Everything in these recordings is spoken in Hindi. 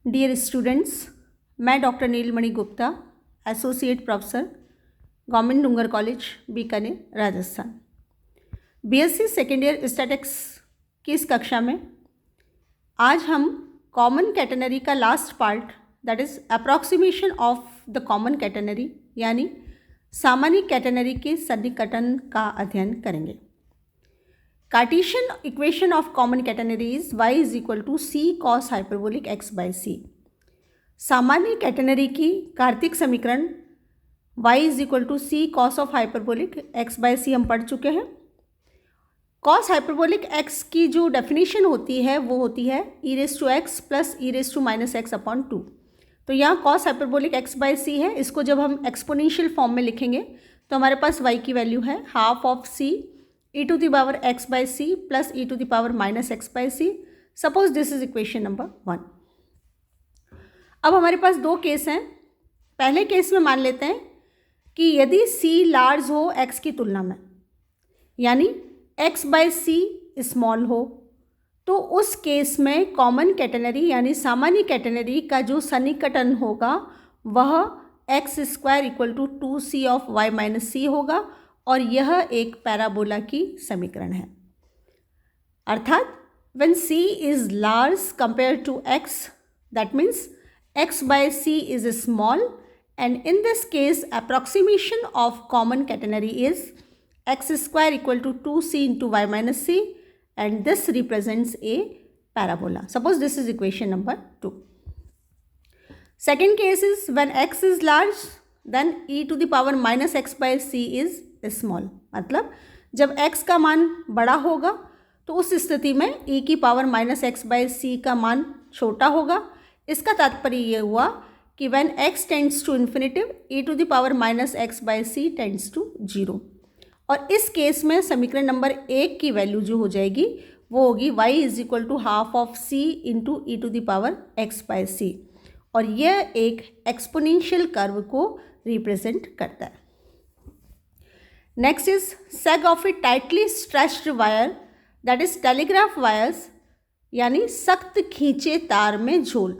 डियर स्टूडेंट्स, मैं doctor Neelmani Gupta, associate professor, government Dungar college, Bikaner, Rajasthan. BSc second year statics की इस कक्षा में आज हम कॉमन कैटेनरी का last part, that is approximation of the common catenary, यानी सामान्य कैटेनरी के सन्निकटन का अध्ययन करेंगे। Cartesian equation of common catenary is y is equal to c cos hyperbolic x by c. सामान्य कैटेनरी की कार्तीय समीकरण y is equal to c cos of hyperbolic x by सी हम पढ़ चुके हैं। कॉस हाइपरबोलिक x की जो डेफिनेशन होती है वो होती है e raise to x plus e raise to minus x upon two. तो यहाँ cos hyperbolic x by c है, इसको जब हम एक्सपोनेंशियल फॉर्म में लिखेंगे तो हमारे पास y की वैल्यू है half of c e to the power x by C plus e to the power minus x by c. Suppose this is equation number 1। अब हमारे पास दो केस हैं। पहले केस में मान लेते हैं कि यदि c लार्ज हो x की तुलना में, यानी x बाई सी स्मॉल हो, तो उस केस में कॉमन कैटेनरी यानी सामान्य कैटेनरी का जो सन्निकटन होगा वह x square equal to 2c of y minus c होगा, और यह एक पैराबोला की समीकरण है। अर्थात when c is large compared to x, that means x by c is small, and in this case approximation of common catenary is x square equal to 2c into y minus c, and this represents a parabola. Suppose this is equation number 2. Second case is when x is large, then e to the power minus x by c is small. मतलब जब x का मान बड़ा होगा तो उस स्थिति में e की पावर माइनस एक्स बाई सी का मान छोटा होगा। इसका तात्पर्य ये हुआ कि when x tends to infinitive e to the power minus x by c tends to 0। और इस केस में समीकरण नंबर 1 की वैल्यू जो हो जाएगी वो होगी y is equal to half of c into e to the power x by सी, और यह एक एक्सपोनेंशियल कर्व को रिप्रेजेंट करता है। Next is sag of a tightly stretched wire, that is telegraph wires, यानी सख्त खींचे तार में झोल।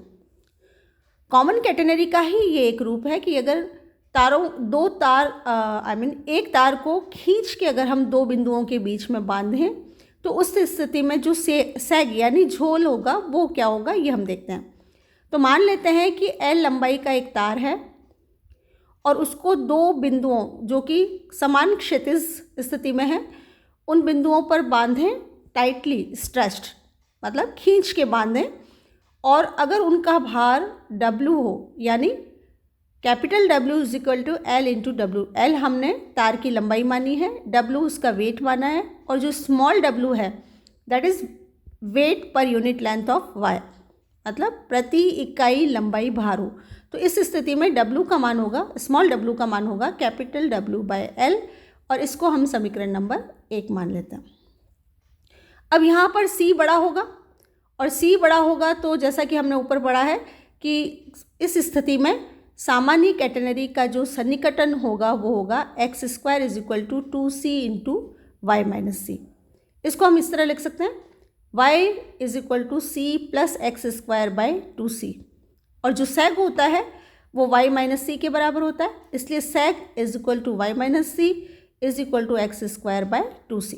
कॉमन कैटेनरी का ही ये एक रूप है कि अगर दो तार एक तार को खींच के अगर हम दो बिंदुओं के बीच में बांधें तो उस स्थिति में जो सेग यानी झोल होगा वो क्या होगा, ये हम देखते हैं। तो मान लेते हैं कि L लंबाई का एक तार है और उसको दो बिंदुओं जो कि समान क्षैतिज स्थिति में है उन बिंदुओं पर बांधें, टाइटली स्ट्रेच्ड मतलब खींच के बांधें, और अगर उनका भार W हो, यानी capital W is equal to L into W. L हमने तार की लंबाई मानी है, W उसका वेट माना है, और जो स्मॉल w है that is weight per unit length of wire, मतलब प्रति इकाई लंबाई भार हो। तो इस स्थिति में W का मान होगा, स्मॉल w का मान होगा कैपिटल W बाय L, और इसको हम समीकरण नंबर 1 मान लेते हैं। अब यहाँ पर C बड़ा होगा, और C बड़ा होगा तो जैसा कि हमने ऊपर पढ़ा है कि इस स्थिति में सामान्य कैटेनरी का जो सन्निकटन होगा वो होगा x square is equal to 2c into y minus c. इसको हम इस तरह लिख सकते हैं y is equal to c plus x square by 2c, और जो सेग होता है वो y माइनस सी के बराबर होता है, इसलिए sag is equal to y minus c is equal to x square by 2c।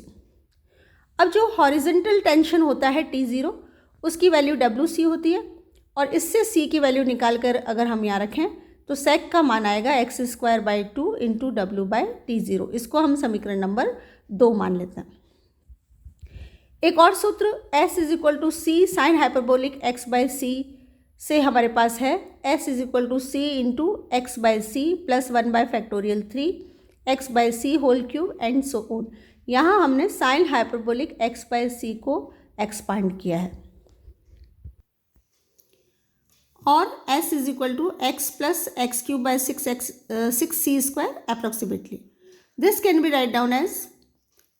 अब जो हॉरिजेंटल टेंशन होता है T0 उसकी वैल्यू WC होती है, और इससे C की वैल्यू निकाल कर अगर हम यहाँ रखें तो सेग का मान आएगा x square by 2 into W by T0। इसको हम समीकरण नंबर 2 मान लेते हैं। एक और सूत्र S is equal to c sine hyperbolic x by c से हमारे पास है S is equal to c into x by C plus 1 by factorial 3 x by c whole cube and so on. यहाँ हमने साइन हाइपरबोलिक x बाई सी को एक्सपांड किया है, और s is equal to x plus x cube by 6c square approximately. This can be write down as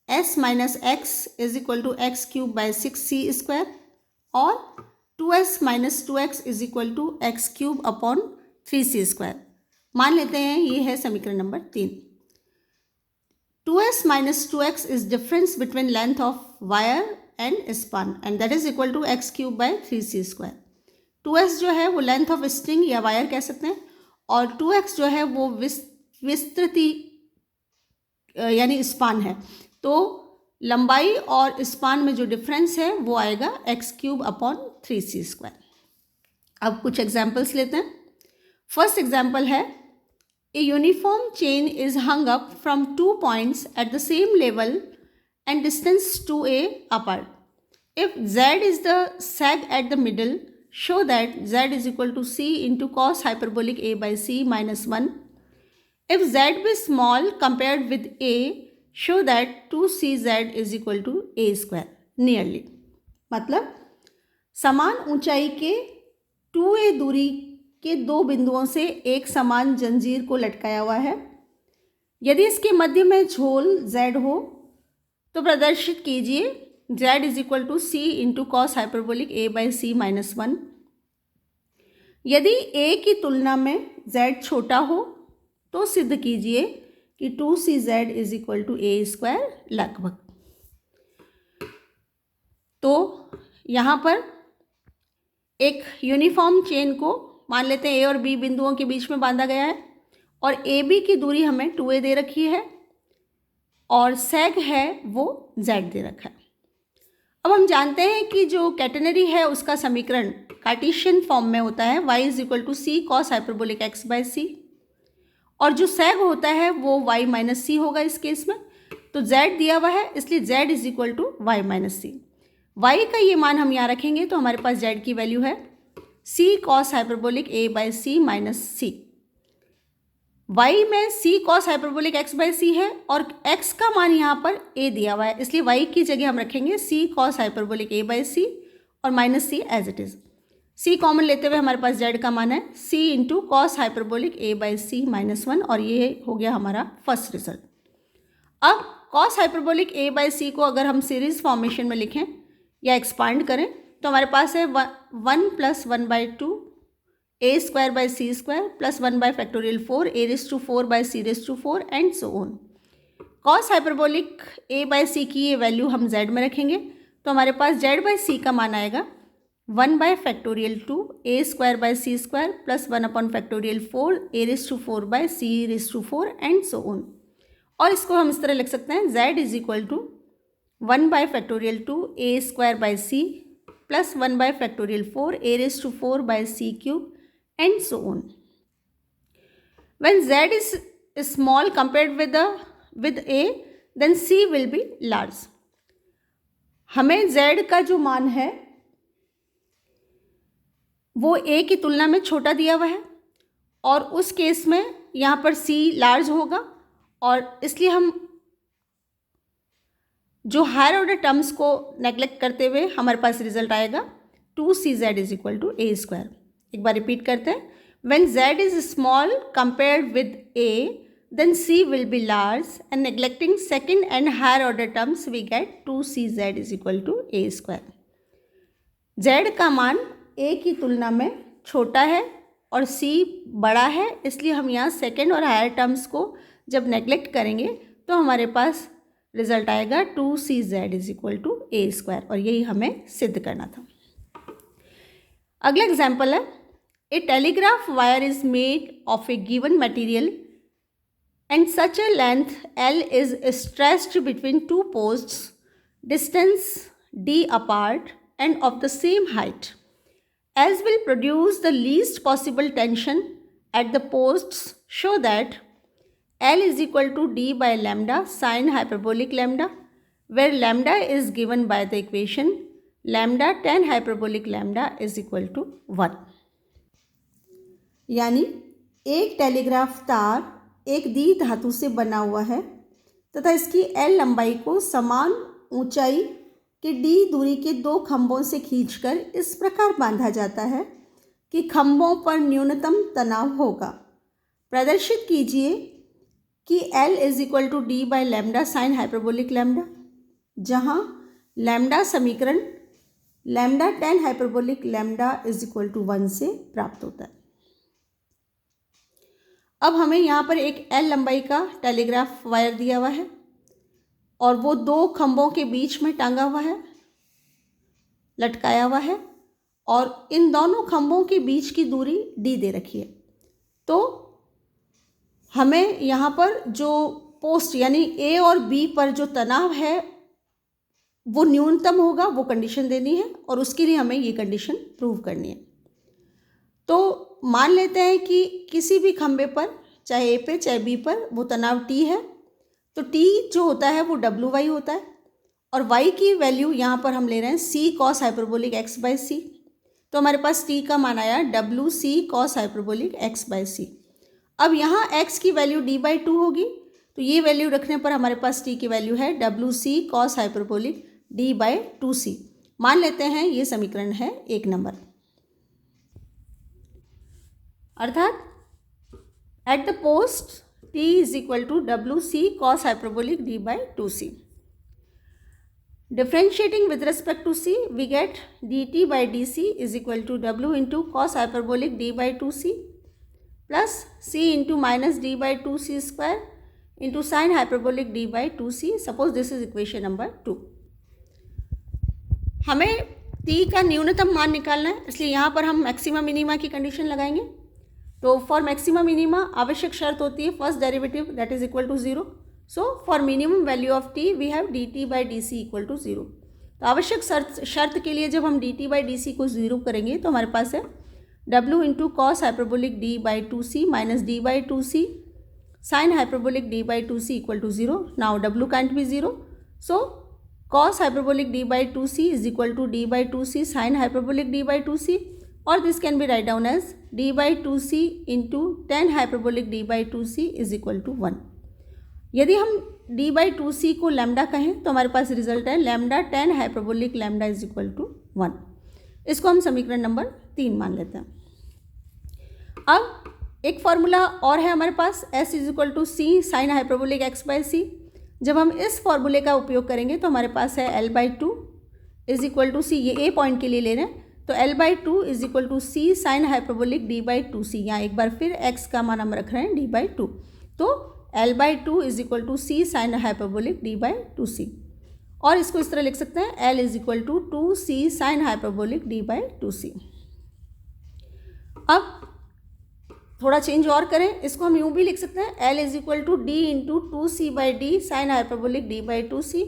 s minus x is equal to x cube by 6c square, और 2s minus 2x is equal to x cube upon 3c square. मान लेते हैं ये है समीकरण number 3। 2s minus 2x is difference between length of wire and span, and that is equal to x cube by 3c square. 2s जो है वो लेंथ ऑफ स्ट्रिंग या वायर कह सकते हैं, और 2x जो है वो विस्तृति यानी स्पान है। तो लंबाई और स्पान में जो डिफरेंस है वो आएगा x³/3c²। अब कुछ एग्जाम्पल्स लेते हैं। फर्स्ट एग्जाम्पल है, a uniform chain is hung up from 2 points at the same level and distance 2a apart. If z is the sag at the middle, show that z is equal to c into cos hyperbolic a by c minus 1. If z be small compared with a, show that 2cz is equal to a square nearly. मतलब समान ऊंचाई के 2a दूरी के दो बिंदुओं से एक समान जंजीर को लटकाया हुआ है। यदि इसके मध्य में झोल z हो तो प्रदर्शित कीजिए z is equal to c into cos hyperbolic a by c minus 1। यदि a की तुलना में z छोटा हो तो सिद्ध कीजिए कि 2cz is equal to a square लगभग। तो यहाँ पर एक यूनिफॉर्म चेन को मान लेते हैं a और b बिंदुओं के बीच में बांधा गया है, और ए बी की दूरी हमें 2a दे रखी है और सेग है वो z दे रखा है। अब हम जानते हैं कि जो कैटेनरी है उसका समीकरण कार्टेशियन फॉर्म में होता है y is equal to c cos hyperbolic x by सी, और जो सेग होता है वो y माइनस सी होगा इस केस में। तो z दिया हुआ है इसलिए z is equal to y minus c. y का ये मान हम यहाँ रखेंगे तो हमारे पास z की वैल्यू है c cos hyperbolic a by c minus c. y में c cos hyperbolic x by c है और x का मान यहाँ पर a दिया हुआ है, इसलिए y की जगह हम रखेंगे c cos hyperbolic a by सी और minus c as it is. c common लेते हुए हमारे पास z का मान है c into cos hyperbolic a by c minus 1, और ये हो गया हमारा फर्स्ट रिजल्ट। अब कॉस हाइपरबोलिक a बाई सी को अगर हम सीरीज फॉर्मेशन में लिखें या एक्सपांड करें तो हमारे पास है 1 + 1/2 a square by C square plus 1/4 a⁴/c⁴ and so on. Cos hyperbolic a by c की ये वैल्यू हम z में रखेंगे तो हमारे पास z बाई सी का मान आएगा 1/2 a square by C square plus 1/4 a⁴/c⁴ and so on. और इसको हम इस तरह लिख सकते हैं z is equal to 1/2 a square by C plus 1/4 a⁴/c³ and so on. When z is small compared with a, then c will be large. हमें z का जो मान है वो a की तुलना में छोटा दिया हुआ है, और उस केस में यहाँ पर c लार्ज होगा, और इसलिए हम जो हायर ऑर्डर टर्म्स को नेग्लेक्ट करते हुए हमारे पास रिजल्ट आएगा 2cz is equal to a square. एक बार रिपीट करते हैं, when z is small compared with a then c will be large, and neglecting second and higher order terms we get 2cz is equal to a square। z का मान a की तुलना में छोटा है और c बड़ा है, इसलिए हम यहाँ सेकेंड और हायर टर्म्स को जब नेग्लेक्ट करेंगे तो हमारे पास रिजल्ट आएगा 2cz is equal to a square, और यही हमें सिद्ध करना था। अगला एग्जाम्पल है, a telegraph wire is made of a given material and such a length L is stretched between two posts, distance d apart and of the same height, as will produce the least possible tension at the posts. Show that L is equal to d by lambda sine hyperbolic lambda, where lambda is given by the equation lambda tan hyperbolic lambda is equal to 1। यानी एक टेलीग्राफ तार एक दी धातु से बना हुआ है तथा इसकी L लंबाई को समान ऊंचाई के D दूरी के दो खंभों से खींचकर इस प्रकार बांधा जाता है कि खंभों पर न्यूनतम तनाव होगा। प्रदर्शित कीजिए कि L is equal to d by lambda sine hyperbolic lambda, जहाँ लैम्डा समीकरण lambda tan hyperbolic lambda is equal to 1 से प्राप्त होता है। अब हमें यहाँ पर एक L लंबाई का टेलीग्राफ वायर दिया हुआ है और वो दो खंभों के बीच में टांगा हुआ है, लटकाया हुआ है, और इन दोनों खंभों के बीच की दूरी d दे रखी है। तो हमें यहाँ पर जो पोस्ट यानी a और b पर जो तनाव है वो न्यूनतम होगा, वो कंडीशन देनी है और उसके लिए हमें ये कंडीशन प्रूव करनी है। तो मान लेते हैं कि किसी भी खंभे पर, चाहे a पे चाहे b पर, वो तनाव t है। तो t जो होता है वो WY होता है और y की वैल्यू यहाँ पर हम ले रहे हैं c cos hyperbolic x by c. तो हमारे पास t का मान आया WC cos hyperbolic x by c. अब यहाँ x की वैल्यू d/2 होगी, तो ये वैल्यू रखने पर हमारे पास t की वैल्यू है WC cos हाइपरबोलिक d/2c। मान लेते हैं ये समीकरण है 1 नंबर। अर्थात at the post t is equal to WC cos hyperbolic d/2c। Differentiating with respect to c, we get dt by dc is equal to w into cos hyperbolic d by 2c plus c into minus d by 2c square into sin hyperbolic d by 2c. Suppose this is equation number 2. हमें t का न्यूनतम मान निकालना है, इसलिए यहाँ पर हम मैक्सिमा मिनिमा की कंडीशन लगाएंगे। तो फॉर मैक्सिमा मिनिमा आवश्यक शर्त होती है first derivative that is equal to 0। So for minimum value of t we have dt by D c equal to 0। तो आवश्यक शर्त के लिए जब हम dt बाई डी सी को 0 करेंगे तो हमारे पास है w into cos hyperbolic d by 2c minus d by 2c sine hyperbolic d by 2c equal to 0। Now w can't be 0, so cos hyperbolic d by 2c is equal to d by 2c sin hyperbolic d by 2c, or this can be write down as d by 2c into tan hyperbolic d by 2c is equal to 1। यदि हम d by 2c को लैम्डा कहें तो हमारे पास रिजल्ट है lambda tan hyperbolic lambda is equal to 1। इसको हम समीकरण नंबर 3 मान लेते हैं। अब एक फॉर्मूला और है हमारे पास s is equal to c sine hyperbolic x by c. जब हम इस फॉर्मूले का उपयोग करेंगे तो हमारे पास है l/2 इज इक्वल टू सी, ये a पॉइंट के लिए ले रहे हैं, तो l/2 is equal to c sine hyperbolic d/2c। यहाँ एक बार फिर x का मान हम रख रहे हैं d/2, तो l/2 is equal to c sine hyperbolic d/2c। और इसको इस तरह लिख सकते हैं l is equal to 2c sine hyperbolic d/2c। अब थोड़ा चेंज और करें, इसको हम यूँ भी लिख सकते हैं l is equal to d into 2c by d sine hyperbolic d/2c,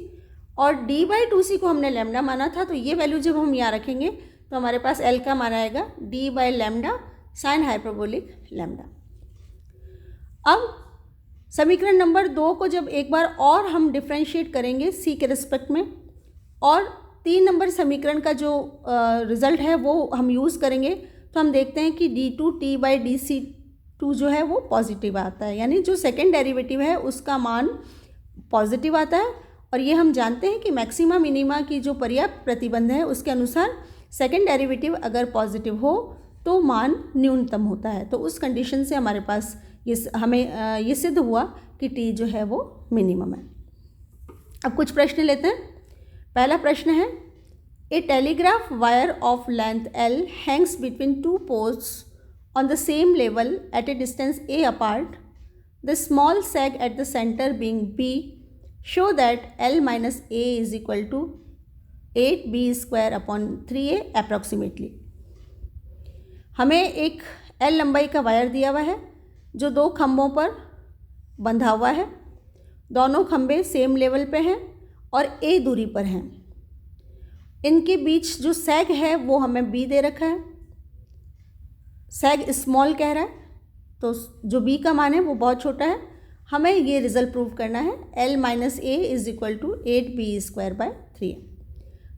और d/2c को हमने लैम्डा माना था, तो ये वैल्यू जब हम यहाँ रखेंगे तो हमारे पास l का मान आएगा d by lambda sine hyperbolic lambda. अब समीकरण नंबर 2 को जब एक बार और हम डिफ्रेंशिएट करेंगे c के रिस्पेक्ट में, और 3 नंबर समीकरण का जो रिज़ल्ट है वो हम यूज़ करेंगे, तो हम देखते हैं कि d2t बाई dc2 जो है वो पॉजिटिव आता है, यानी जो सेकेंड डेरिवेटिव है उसका मान पॉजिटिव आता है। और ये हम जानते हैं कि मैक्सिमा मिनिमा की जो पर्याप्त प्रतिबंध है उसके अनुसार सेकेंड डेरिवेटिव अगर पॉजिटिव हो तो मान न्यूनतम होता है। तो उस कंडीशन से हमारे पास हमें ये सिद्ध हुआ कि t जो है वो मिनिमम है। अब कुछ प्रश्न लेते हैं। पहला प्रश्न है, a telegraph wire of length L hangs between 2 posts on the same level at a distance a apart, the small sag at the center being B, show that L minus A is equal to 8B square upon 3A approximately। हमें एक L लंबाई का वायर दिया हुआ है जो 2 खंभों पर बंधा हुआ है, दोनों खंभे सेम लेवल पे हैं और A दूरी पर हैं। इनके बीच जो सैग है वो हमें B दे रखा है, सैग स्मॉल कह रहा है, तो जो b का मान है वो बहुत छोटा है। हमें ये रिजल्ट प्रूव करना है l minus a is equal to 8b square by 3।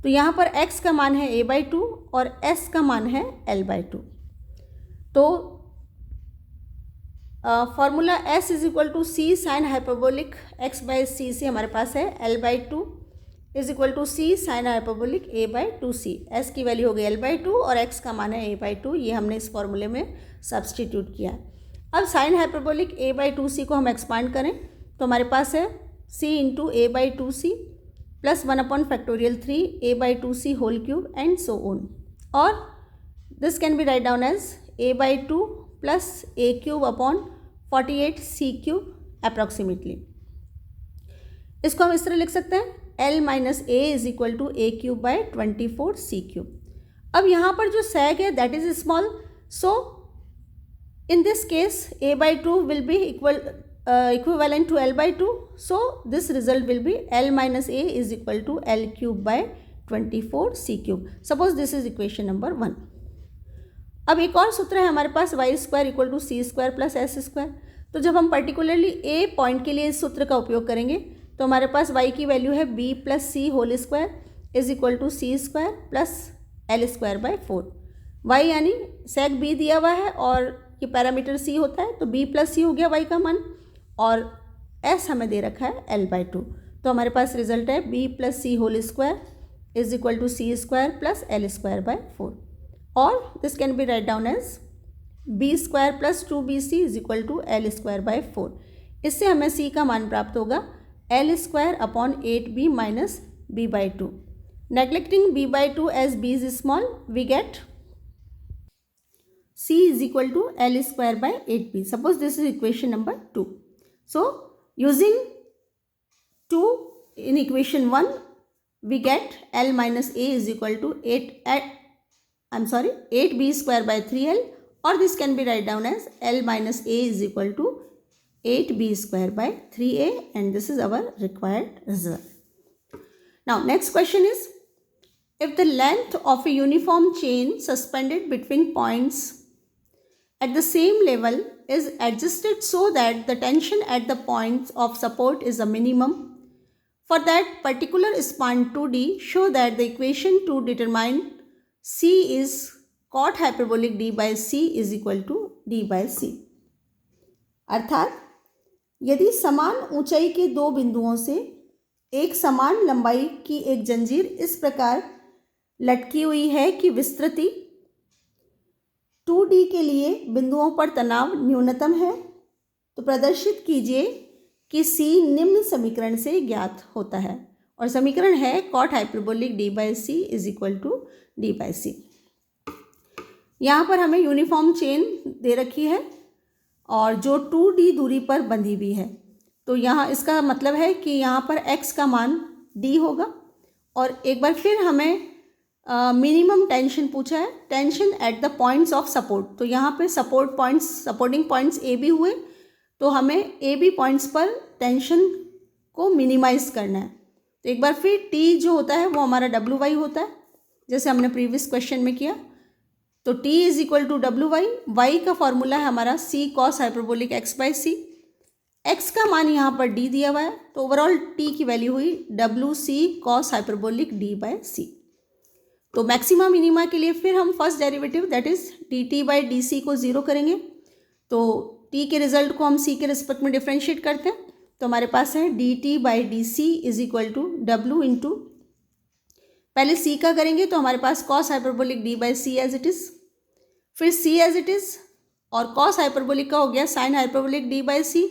तो यहाँ पर x का मान है a/2 और s का मान है l/2। तो formula s is equal to c sine hyperbolic x by c से हमारे पास है l/2 is equal to c sine hyperbolic a/2c। s की वैल्यू हो गई l/2 और x का मान है a/2, ये हमने इस फॉर्मूले में सब्सटीट्यूट किया है। अब साइन हाइपरबोलिक a/2c को हम एक्सपांड करें तो हमारे पास है c into a/2c plus 1/3 a/2c whole cube and so on, और this can be write down as a/2 plus a cube upon 48c cube approximately. इसको हम इस तरह लिख सकते हैं l minus a is equal to a cube by 24c cube. अब यहाँ पर जो sec है that is small, so in this case a by 2 will be equivalent to L by 2, so this result will be L minus a is equal to L cube by 24 c cube. Suppose this is equation number 1. अब एक और सूत्र है हमारे पास y square equal to c square plus s square. तो जब हम पर्टिकुलरली ए पॉइंट के लिए इस सूत्र का उपयोग करेंगे तो हमारे पास y की वैल्यू है b plus c whole square is equal to c square plus l square by 4. y यानी सेक b दिया हुआ है और ये पैरामीटर c होता है, तो b प्लस सी हो गया y का मान, और s हमें दे रखा है l बाई 2. तो हमारे पास रिजल्ट है b plus c whole square is equal to c square plus l square by 4, और this can be write down as b square plus 2bc is equal to l square by 4. इससे हमें c का मान प्राप्त होगा l square upon 8b minus b by 2. Neglecting b by 2 as b is small, we get c is equal to L square by 8b. Suppose this is equation number 2. So using 2 in equation 1, we get L minus a is equal to 8b square by 3L, or this can be write down as L minus a is equal to 8b square by 3a, and this is our required result. Now next question is, if the length of a uniform chain suspended between points at the same level is adjusted so that the tension at the points of support is a minimum for that particular span 2D, show that the equation to determine C is cot hyperbolic d by C is equal to d by C. अर्थात यदि समान ऊंचाई के दो बिंदुओं से एक समान लंबाई की एक जंजीर इस प्रकार लटकी हुई है कि विस्तृति 2D के लिए बिंदुओं पर तनाव न्यूनतम है, तो प्रदर्शित कीजिए कि C निम्न समीकरण से ज्ञात होता है, और समीकरण है cot hyperbolic d by c is equal to d by c. यहाँ पर हमें यूनिफॉर्म चेन दे रखी है और जो 2D दूरी पर बंधी हुई है, तो यहाँ इसका मतलब है कि यहाँ पर x का मान d होगा. और एक बार फिर हमें मिनिमम टेंशन पूछा है, tension at the points of support. तो यहाँ पे सपोर्टिंग पॉइंट्स ए बी हुए, तो हमें ए बी पॉइंट्स पर टेंशन को मिनिमाइज करना है. तो एक बार फिर टी जो होता है वो हमारा डब्ल्यू वाई होता है, जैसे हमने प्रीवियस क्वेश्चन में किया. तो टी इज इक्वल टू डब्ल्यू वाई. वाई का फॉर्मूला है हमारा c cos hyperbolic x by c. X का मान यहाँ पर डी दिया हुआ है, तो ओवरऑल टी की वैल्यू हुई डब्ल्यू c cos hyperbolic D by c. तो मैक्सिमा मिनिमा के लिए फिर हम first derivative that is d T by D c को ज़ीरो करेंगे. तो टी के रिजल्ट को हम सी के रिस्पेक्ट में डिफ्रेंशिएट करते हैं, तो हमारे पास है D T by D C is equal to W into, पहले सी का करेंगे तो हमारे पास cos hyperbolic D by C as it is, फिर सी एज इट इज़, और कॉस हाइपरबोलिक का हो गया साइन हाइपरबोलिक डी बाई सी,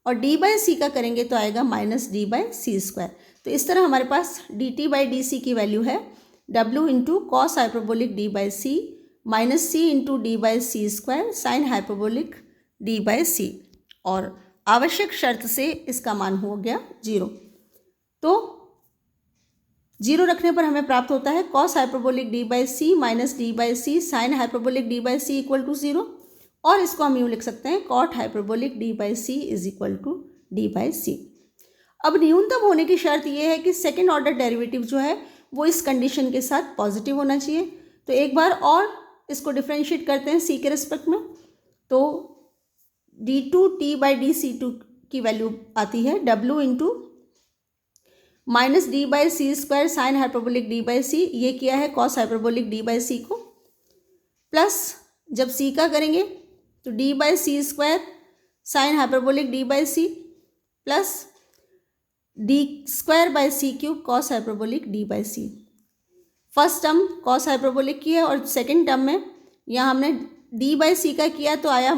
और डी बाई सी का करेंगे तो आएगा minus D by C square. तो इस तरह हमारे पास D T by D C की वैल्यू है W into cos hyperbolic d by c minus c into d by C square sine hyperbolic d by सी, और आवश्यक शर्त से इसका मान हो गया 0. तो 0 रखने पर हमें प्राप्त होता है cos hyperbolic d by c minus D by c sine hyperbolic d by c equal to 0, और इसको हम यूँ लिख सकते हैं cot hyperbolic d by c is equal to d by c. अब न्यूनतम होने की शर्त यह है कि सेकेंड ऑर्डर डेरिवेटिव जो है वो इस कंडीशन के साथ पॉजिटिव होना चाहिए. तो एक बार और इसको डिफ्रेंशिएट करते हैं सी के रिस्पेक्ट में, तो D two T by D C two की वैल्यू आती है W into minus D by C square sine hyperbolic D by C, ये किया है कॉस हाइपरबोलिक डी बाई सी को, प्लस जब सी का करेंगे तो D by C square sine hyperbolic D by C plus D square by C cube cos hyperbolic D by C. First term cos hyperbolic की है, और सेकेंड टर्म में यहाँ हमने डी बाई सी का किया तो आया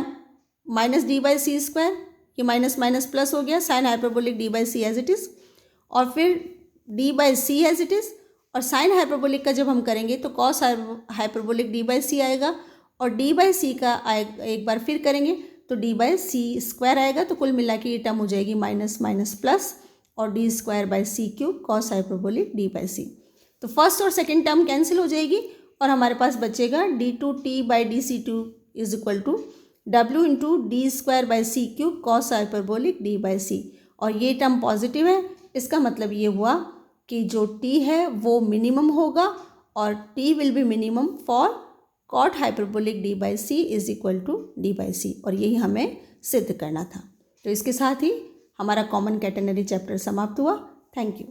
minus D by C square, ये माइनस माइनस प्लस हो गया sine hyperbolic D by C as it is, और फिर d by C as it is, और साइन हाइपरबोलिक का जब हम करेंगे तो cos hyperbolic D by c आएगा, और डी बाई सी का एक बार फिर करेंगे तो डी बाई सी स्क्वायर आएगा. तो कुल मिला के ये टर्म हो जाएगी माइनस माइनस प्लस, और d square by C cube cos hyperbolic D by c. तो फर्स्ट और सेकेंड टर्म कैंसिल हो जाएगी, और हमारे पास बचेगा d2t/dc2 is equal to w into d²/c³ cos hyperbolic d/c। और ये टर्म पॉजिटिव है, इसका मतलब ये हुआ कि जो t है वो मिनिमम होगा और t will be minimum for cot hyperbolic d/c is equal to d/c। और यही हमें सिद्ध करना था। तो इसके साथ ही हमारा कॉमन कैटेनरी चैप्टर समाप्त हुआ। Thank you.